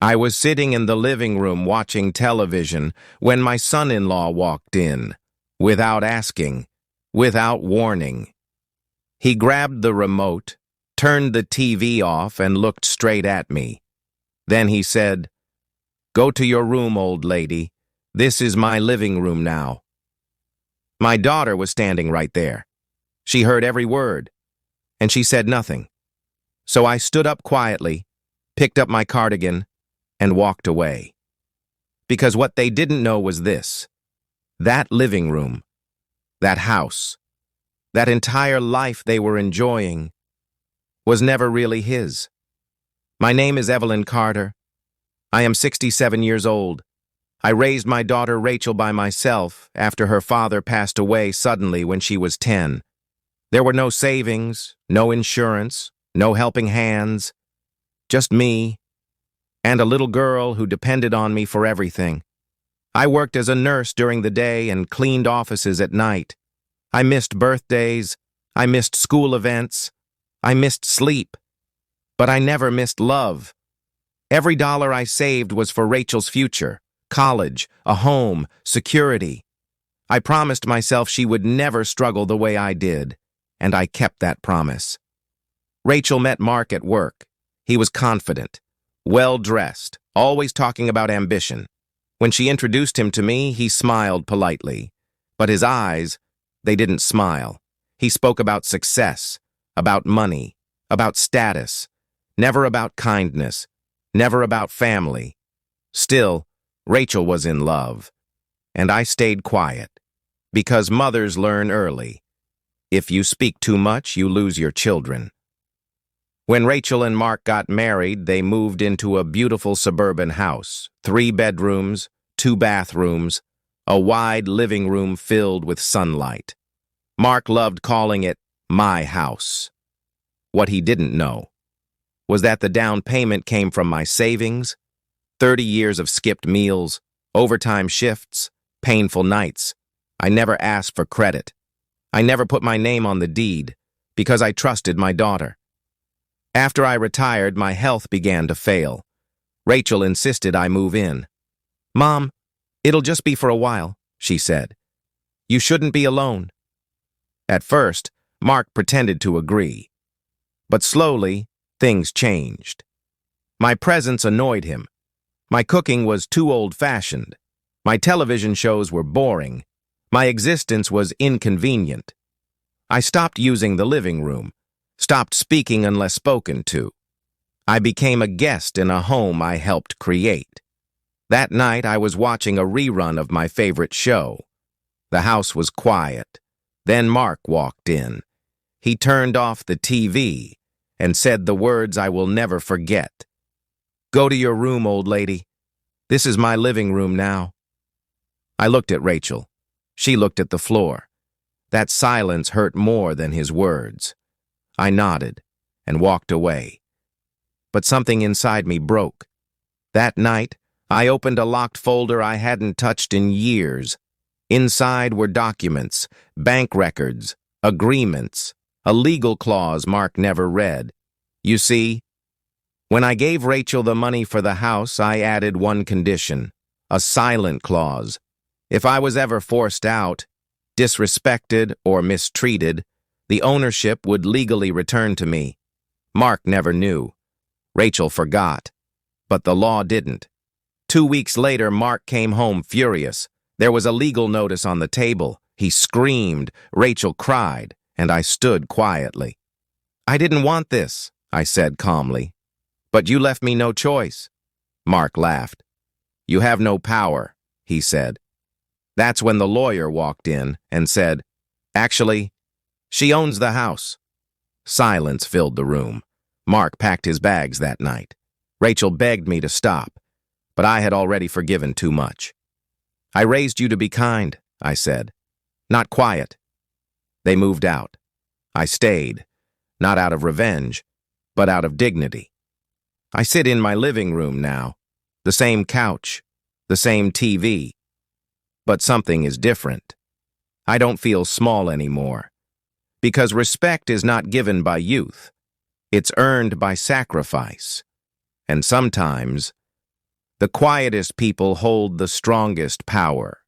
I was sitting in the living room watching television when my son-in-law walked in, without asking, without warning. He grabbed the remote, turned the TV off, and looked straight at me. Then he said, "Go to your room, old lady. This is my living room now." My daughter was standing right there. She heard every word, and she said nothing. So I stood up quietly, picked up my cardigan, and walked away. Because what they didn't know was this: that living room, that house, that entire life they were enjoying was never really his. My name is Evelyn Carter. I am 67 years old. I raised my daughter Rachel by myself after her father passed away suddenly when she was 10. There were no savings, no insurance, no helping hands, just me and a little girl who depended on me for everything. I worked as a nurse during the day and cleaned offices at night. I missed birthdays, I missed school events, I missed sleep, but I never missed love. Every dollar I saved was for Rachel's future, college, a home, security. I promised myself she would never struggle the way I did, and I kept that promise. Rachel met Mark at work. He was confident, well-dressed, always talking about ambition. When she introduced him to me, he smiled politely. But his eyes, they didn't smile. He spoke about success, about money, about status, never about kindness, never about family. Still, Rachel was in love, and I stayed quiet, because mothers learn early. If you speak too much, you lose your children. When Rachel and Mark got married, they moved into a beautiful suburban house, 3 bedrooms, 2 bathrooms, a wide living room filled with sunlight. Mark loved calling it my house. What he didn't know was that the down payment came from my savings, 30 years of skipped meals, overtime shifts, painful nights. I never asked for credit. I never put my name on the deed because I trusted my daughter. After I retired, my health began to fail. Rachel insisted I move in. "Mom, it'll just be for a while," she said. "You shouldn't be alone." At first, Mark pretended to agree. But slowly, things changed. My presence annoyed him. My cooking was too old-fashioned. My television shows were boring. My existence was inconvenient. I stopped using the living room, stopped speaking unless spoken to. I became a guest in a home I helped create. That night, I was watching a rerun of my favorite show. The house was quiet. Then Mark walked in. He turned off the TV and said the words I will never forget. "Go to your room, old lady. This is my living room now." I looked at Rachel. She looked at the floor. That silence hurt more than his words. I nodded and walked away. But something inside me broke. That night, I opened a locked folder I hadn't touched in years. Inside were documents, bank records, agreements, a legal clause Mark never read. You see, when I gave Rachel the money for the house, I added one condition, a silent clause. If I was ever forced out, disrespected, or mistreated, the ownership would legally return to me. Mark never knew. Rachel forgot. But the law didn't. 2 weeks later, Mark came home furious. There was a legal notice on the table. He screamed. Rachel cried, and I stood quietly. "I didn't want this," I said calmly. "But you left me no choice." Mark laughed. "You have no power," he said. That's when the lawyer walked in and said, "Actually, she owns the house." Silence filled the room. Mark packed his bags that night. Rachel begged me to stop, but I had already forgiven too much. "I raised you to be kind," I said, "not quiet." They moved out. I stayed, not out of revenge, but out of dignity. I sit in my living room now, the same couch, the same TV. But something is different. I don't feel small anymore. Because respect is not given by youth. It's earned by sacrifice. And sometimes, The quietest people hold the strongest power.